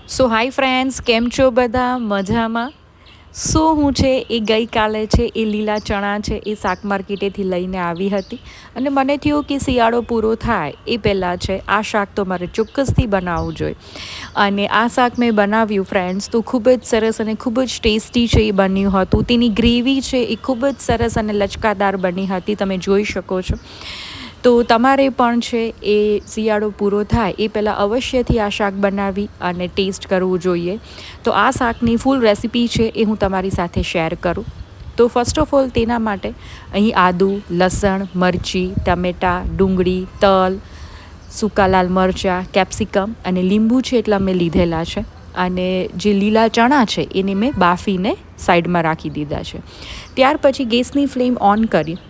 સો hi friends, કેમ છો બધા? મજામાં? હું છે એ ગઈકાલે છે એ લીલા ચણા છે એ શાક માર્કેટેથી લઈને આવી હતી અને મને થયું કે શિયાળો પૂરો થાય એ પહેલાં છે આ શાક તો મારે ચોક્કસથી બનાવવું જોઈએ. અને આ શાક મેં બનાવ્યું ફ્રેન્ડ્સ તો ખૂબ જ સરસ અને ખૂબ જ ટેસ્ટી છે એ બન્યું હતું. તેની ગ્રેવી છે એ ખૂબ જ સરસ અને લચકાદાર બની હતી, તમે જોઈ શકો છો. તો તમારે પણ છે એ શિયાળો પૂરો થાય એ પહેલાં અવશ્યથી આ શાક બનાવી અને ટેસ્ટ કરવું જોઈએ. તો આ શાકની ફૂલ રેસિપી છે એ હું તમારી સાથે શેર કરું. તો ફર્સ્ટ ઓફ ઓલ તેના માટે અહીં આદું, લસણ, મરચી, ટમેટાં, ડુંગળી, તલ, સૂકા લાલ મરચાં, કેપ્સિકમ અને લીંબુ છે એટલા મેં લીધેલા છે. અને જે લીલા ચણા છે એને મેં બાફીને સાઈડમાં રાખી દીધા છે. ત્યાર પછી ગેસની ફ્લેમ ઓન કરી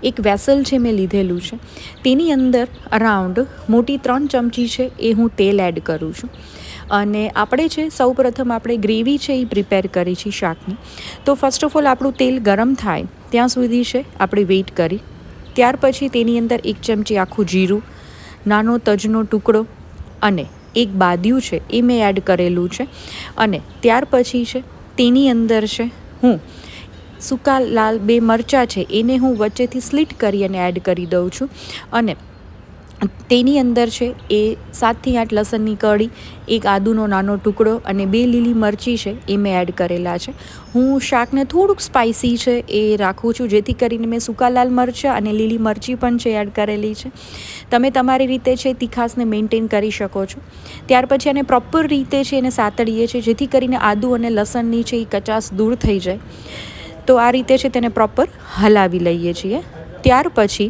એક વેસલ છે મેં લીધેલું છે, તેની અંદર અરાઉન્ડ મોટી 3 ચમચી છે એ હું તેલ એડ કરું છું. અને આપણે છે સૌપ્રથમ આપણે ગ્રેવી છે એ પ્રિપેર કરી છે શાકની. તો ફર્સ્ટ ઓફ ઓલ આપણું તેલ ગરમ થાય ત્યાં સુધી છે આપણે વેઇટ કરી. ત્યાર પછી તેની અંદર 1 ચમચી આખું જીરું, નાનો તજનો ટુકડો અને એક બાદિયું છે એ મેં એડ કરેલું છે. અને ત્યાર પછી છે તેની અંદર છે હું સૂકા લાલ 2 મરચાં છે એને હું વચ્ચેથી સ્લીટ કરી અને એડ કરી દઉં છું. અને તેની અંદર છે એ 7થી 8 લસણની કળી, એક આદુનો નાનો ટુકડો અને 2 લીલી મરચી છે એ મેં એડ કરેલા છે. હું શાકને થોડુંક સ્પાઇસી છે એ રાખું છું, જેથી કરીને મેં સૂકા લાલ મરચાં અને લીલી મરચી પણ છે એડ કરેલી છે. તમે તમારી રીતે છે તીખાસને મેન્ટેન કરી શકો છો. ત્યાર પછી એને પ્રોપર રીતે છે એને સાતળીએ છીએ, જેથી કરીને આદુ અને લસણની છે એ કચાશ દૂર થઈ જાય. તો આ રીતે છે તેને પ્રોપર હલાવી લઈએ છીએ. ત્યાર પછી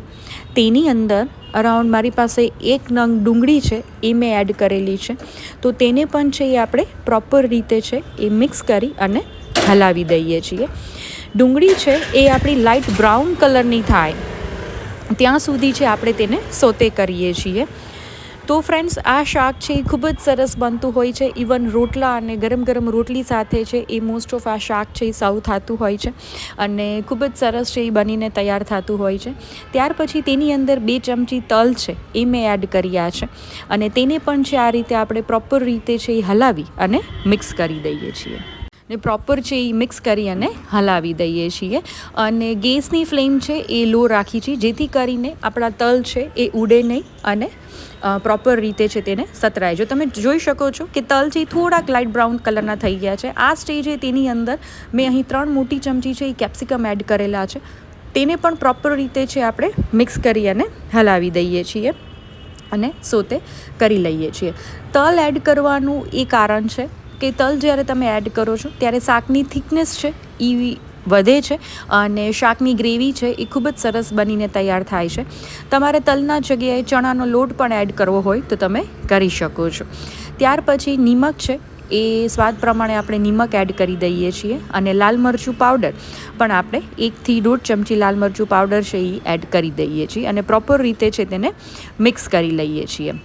તેની અંદર અરાઉન્ડ મારી પાસે 1 નંગ ડુંગળી છે એ મેં એડ કરેલી છે. તો તેને પણ છે એ આપણે પ્રોપર રીતે છે એ મિક્સ કરી અને હલાવી દઈએ છીએ. ડુંગળી છે એ આપણી લાઇટ બ્રાઉન કલરની થાય ત્યાં સુધી છે આપણે તેને સોતે કરીએ છીએ. તો ફ્રેન્ડ્સ, આ શાક છે એ ખૂબ જ સરસ બનતું હોય છે. ઇવન રોટલા અને ગરમ ગરમ રોટલી સાથે છે એ મોસ્ટ ઓફ આ શાક છે એ સર્વ થતું હોય છે અને ખૂબ જ સરસ છે એ બનીને તૈયાર થતું હોય છે. ત્યાર પછી તેની અંદર 2 ચમચી તલ છે એ મેં એડ કર્યા છે અને તેને પણ છે આ રીતે આપણે પ્રોપર રીતે છે એ હલાવી અને મિક્સ કરી દઈએ છીએ. ને પ્રોપર છે એ મિક્સ કરી અને હલાવી દઈએ છીએ. અને ગેસની ફ્લેમ છે એ લો રાખી છે, જેથી કરીને આપણા તલ છે એ ઉડે નહીં અને પ્રોપર રીતે છે તેને સતરાય. જો તમે જોઈ શકો છો કે તલ છે થોડાક લાઇટ બ્રાઉન કલરના થઈ ગયા છે. આ સ્ટેજે તેની અંદર મેં અહીં 3 મોટી ચમચી છે એ કેપ્સિકમ એડ કરેલા છે. તેને પણ પ્રોપર રીતે છે આપણે મિક્સ કરી અને હલાવી દઈએ છીએ અને સોતે કરી લઈએ છીએ. તલ એડ કરવાનું એ કારણ છે કે તલ જ્યારે તમે એડ કરો છો ત્યારે શાકની થિકનેસ છે એ વધે છે અને શાકની ગ્રેવી છે એ ખૂબ જ સરસ બનીને તૈયાર થાય છે. તમારે તલના જગ્યાએ ચણાનો લોટ પણ એડ કરવો હોય તો તમે કરી શકો છો. ત્યાર પછી નિમક છે એ સ્વાદ પ્રમાણે આપણે નિમક એડ કરી દઈએ છીએ. અને લાલ મરચું પાવડર પણ આપણે 1 થી 1.5 ચમચી લાલ મરચું પાવડર છે એ એડ કરી દઈએ છીએ અને પ્રોપર રીતે છે તેને મિક્સ કરી લઈએ છીએ.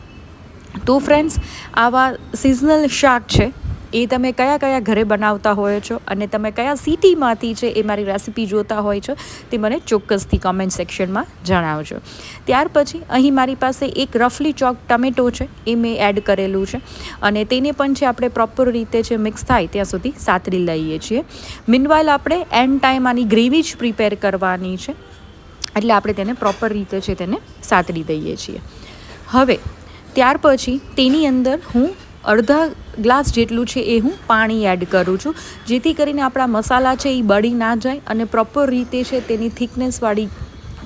તો ફ્રેન્ડ્સ, આવા સિઝનલ શાક છે એ તમે કયા કયા ઘરે બનાવતા હોય છો અને તમે કયા સિટીમાંથી છે એ મારી રેસિપી જોતા હોય છો તે મને ચોક્કસથી કોમેન્ટ સેક્શનમાં જણાવજો. ત્યાર પછી અહીં મારી પાસે એક રફલી ચોક ટમેટો છે એ મેં એડ કરેલું છે અને તેને પણ છે આપણે પ્રોપર રીતે છે મિક્સ થાય ત્યાં સુધી સાતરી લઈએ છીએ. મીનવાઇલ આપણે એન્ડ ટાઈમ આની ગ્રેવી જ પ્રિપેર કરવાની છે, એટલે આપણે તેને પ્રોપર રીતે છે તેને સાતરી દઈએ છીએ. હવે ત્યાર પછી તેની અંદર હું અડધા ગ્લાસ જેટલું છે એ હું પાણી એડ કરું છું, જેથી કરીને આપણા મસાલા છે એ બળી ના જાય અને પ્રોપર રીતે છે તેની થિકનેસવાળી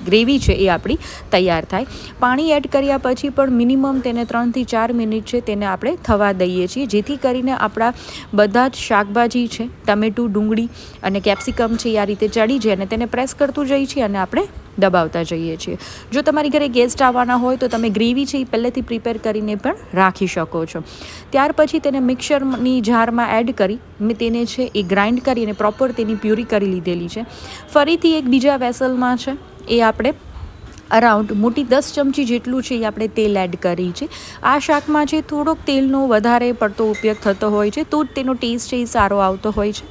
ગ્રેવી છે એ આપણી તૈયાર થાય. પાણી એડ કર્યા પછી પણ મિનિમમ તેને 3 થી 4 મિનિટ છે તેને આપણે થવા દઈએ છીએ, જેથી કરીને આપણા બધા જ શાકભાજી છે, ટમેટું, ડુંગળી અને કેપ્સિકમ છે એ આ રીતે ચડી જાય અને તેને પ્રેસ કરતું જઈએ છીએ અને આપણે દબાવતા જઈએ છીએ. જો તમારી ઘરે ગેસ્ટ આવવાના હોય તો તમે ગ્રેવી છે એ પહેલેથી પ્રિપેર કરીને પણ રાખી શકો છો. ત્યાર પછી તેને મિક્સરની જારમાં એડ કરી મેં તેને છે એ ગ્રાઇન્ડ કરી અને પ્રોપર તેની પ્યુરી કરી લીધેલી છે. ફરીથી એક બીજા વેસલમાં છે એ આપણે અરાઉન્ડ મોટી 10 ચમચી જેટલું છે એ આપણે તેલ એડ કરી છે. આ શાકમાં છે થોડોક તેલનો વધારે પડતો ઉપયોગ થતો હોય છે તો જ તેનો ટેસ્ટ છે એ સારો આવતો હોય છે.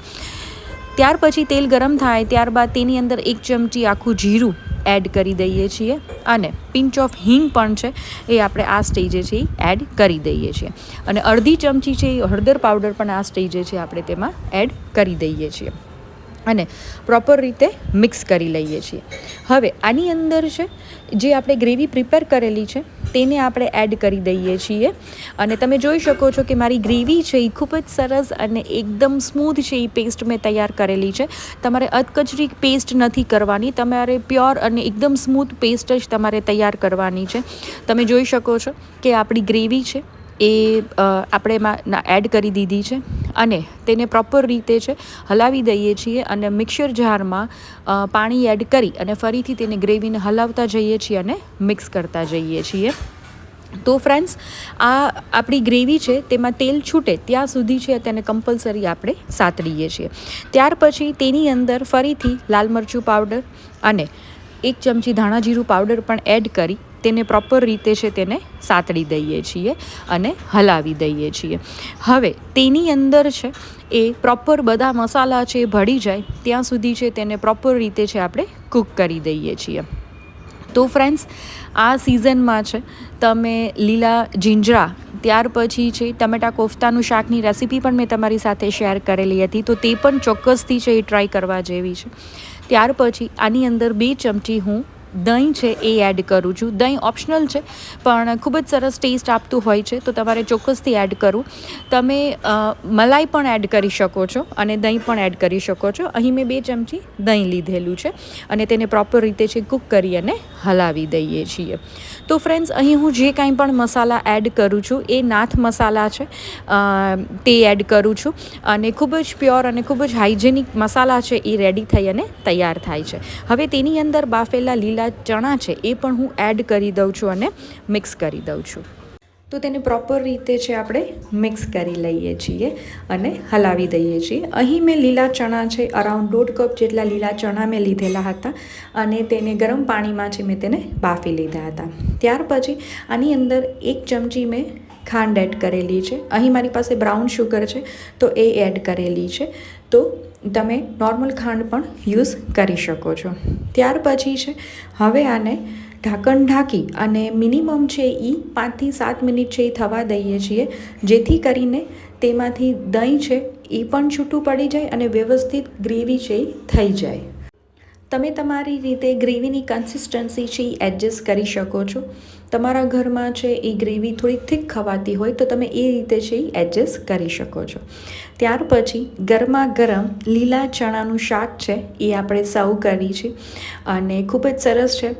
ત્યાર પછી તેલ ગરમ થાય ત્યારબાદ તેની અંદર 1 ચમચી આખું જીરું એડ કરી દઈએ છીએ અને પિંચ ઓફ હિંગ પણ છે એ આપણે આ સ્ટેજે છે એડ કરી દઈએ છીએ અને અડધી ચમચી છે એ હળદર પાવડર પણ આ સ્ટેજે છે આપણે તેમાં એડ કરી દઈએ છીએ અને પ્રોપર રીતે મિક્સ કરી લઈએ છીએ. હવે આની અંદર છે જે આપણે ગ્રેવી પ્રિપેર કરેલી છે તેને આપણે એડ કરી દઈએ છીએ અને તમે જોઈ શકો છો કે મારી ગ્રેવી છે એ ખૂબ જ સરસ અને એકદમ સ્મૂથ છે એ પેસ્ટ મેં તૈયાર કરેલી છે. તમારે અધકચરી પેસ્ટ નથી કરવાની, તમારે પ્યોર અને એકદમ સ્મૂથ પેસ્ટ જ તમારે તૈયાર કરવાની છે. તમે જોઈ શકો છો કે આપણી ગ્રેવી છે એ આપણે એમાં એડ કરી દીધી છે અને તેને પ્રોપર રીતે છે હલાવી દઈએ છીએ અને મિક્સર જારમાં પાણી એડ કરી અને ફરીથી તેને ગ્રેવીને હલાવતા જઈએ છીએ અને મિક્સ કરતા જઈએ છીએ. તો ફ્રેન્ડ્સ, આ આપણી ગ્રેવી છે તેમાં તેલ છૂટે ત્યાં સુધી છે તેને કમ્પલસરી આપણે સાતળીએ છીએ. ત્યાર પછી તેની અંદર ફરીથી લાલ મરચું પાવડર અને 1 ચમચી ધાણા જીરું પાવડર પણ એડ કરી તેને પ્રોપર રીતે છે તેને સાતળી દઈએ છીએ અને હલાવી દઈએ છીએ. હવે તેની અંદર છે એ પ્રોપર બધા મસાલા છે ભળી જાય ત્યાં સુધી છે તેને પ્રોપર રીતે છે આપણે કૂક કરી દઈએ છીએ. તો ફ્રેન્ડ્સ, આ સિઝનમાં છે તમે લીલા જીંજરા, ત્યાર પછી છે ટમેટા કોફતાનું શાકની રેસીપી પણ મેં તમારી સાથે શેર કરેલી હતી, તો તે પણ ચોક્કસથી છે એ ટ્રાય કરવા જેવી છે. ત્યાર પછી આની અંદર 2 ચમચી હું દહીં છે એ એડ કરું છું. દહીં ઓપ્શનલ છે પણ ખૂબ જ સરસ ટેસ્ટ આપતું હોય છે, તો તમારે ચોક્કસથી એડ કરવું. તમે મલાઈ પણ એડ કરી શકો છો અને દહીં પણ એડ કરી શકો છો. અહીં મેં 2 ચમચી દહીં લીધેલું છે અને તેને પ્રોપર રીતે છે કૂક કરી અને હલાવી દઈએ છીએ. તો ફ્રેન્ડ્સ, અહીં હું જે કાંઈ પણ મસાલા એડ કરું છું એ નાથ મસાલા છે તે એડ કરું છું અને ખૂબ જ પ્યોર અને ખૂબ જ હાઇજેનિક મસાલા છે એ રેડી થઈ અને તૈયાર થાય છે. હવે તેની અંદર બાફેલા લીલા ચણા છે એ પણ હું એડ કરી દઉં છું અને મિક્સ કરી દઉં છું. તો તેને પ્રોપર રીતે છે આપણે મિક્સ કરી લઈએ છીએ અને હલાવી દઈએ છીએ. અહીં મેં લીલા ચણા છે અરાઉન્ડ 1.5 કપ જેટલા લીલા ચણા મેં લીધેલા હતા અને તેને ગરમ પાણીમાં છે મેં તેને બાફી લીધા હતા. ત્યાર પછી આની અંદર 1 ચમચી મેં ખાંડ એડ કરેલી છે. અહીં મારી પાસે બ્રાઉન શુગર છે તો એ એડ કરેલી છે, તો તમે નોર્મલ ખાંડ પણ યુઝ કરી શકો છો. ત્યાર પછી છે હવે આને ઢાંકણ ઢાંકી અને મિનિમમ છે એ 5 થી 7 મિનિટ છે એ થવા દઈએ છીએ, જેથી કરીને તેમાંથી દહીં છે એ પણ છૂટું પડી જાય અને વ્યવસ્થિત ગ્રેવી છે એ થઈ જાય. તમે તમારી રીતે ગ્રેવીની કન્સિસ્ટન્સી છે એ એડજસ્ટ કરી શકો છો. તમારા ઘરમાં છે એ ગ્રેવી થોડી થીક ખવાતી હોય તો તમે એ રીતે છે એ એડજસ્ટ કરી શકો છો. ત્યાર પછી ગરમા ગરમ લીલા ચણાનું શાક છે એ આપણે સર્વ કરી છે અને ખૂબ જ સરસ છે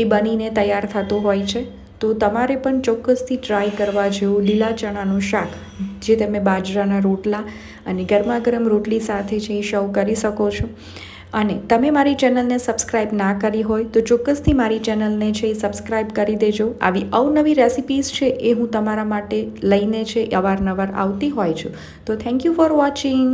એ બનીને તૈયાર થતું હોય છે. તો તમારે પણ ચોક્કસથી ટ્રાય કરવા જેવું લીલા ચણાનું શાક, જે તમે બાજરાના રોટલા અને ગરમા ગરમ રોટલી સાથે છે એ સર્વ કરી શકો છો. અને તમે મારી ચેનલને સબસ્ક્રાઈબ ના કરી હોય તો ચોક્કસથી મારી ચેનલને છે એ સબસ્ક્રાઈબ કરી દેજો. આવી અવનવી રેસિપીઝ છે એ હું તમારા માટે લઈને છે અવારનવાર આવતી હોય છું. તો થેન્ક યુ ફોર વોચિંગ.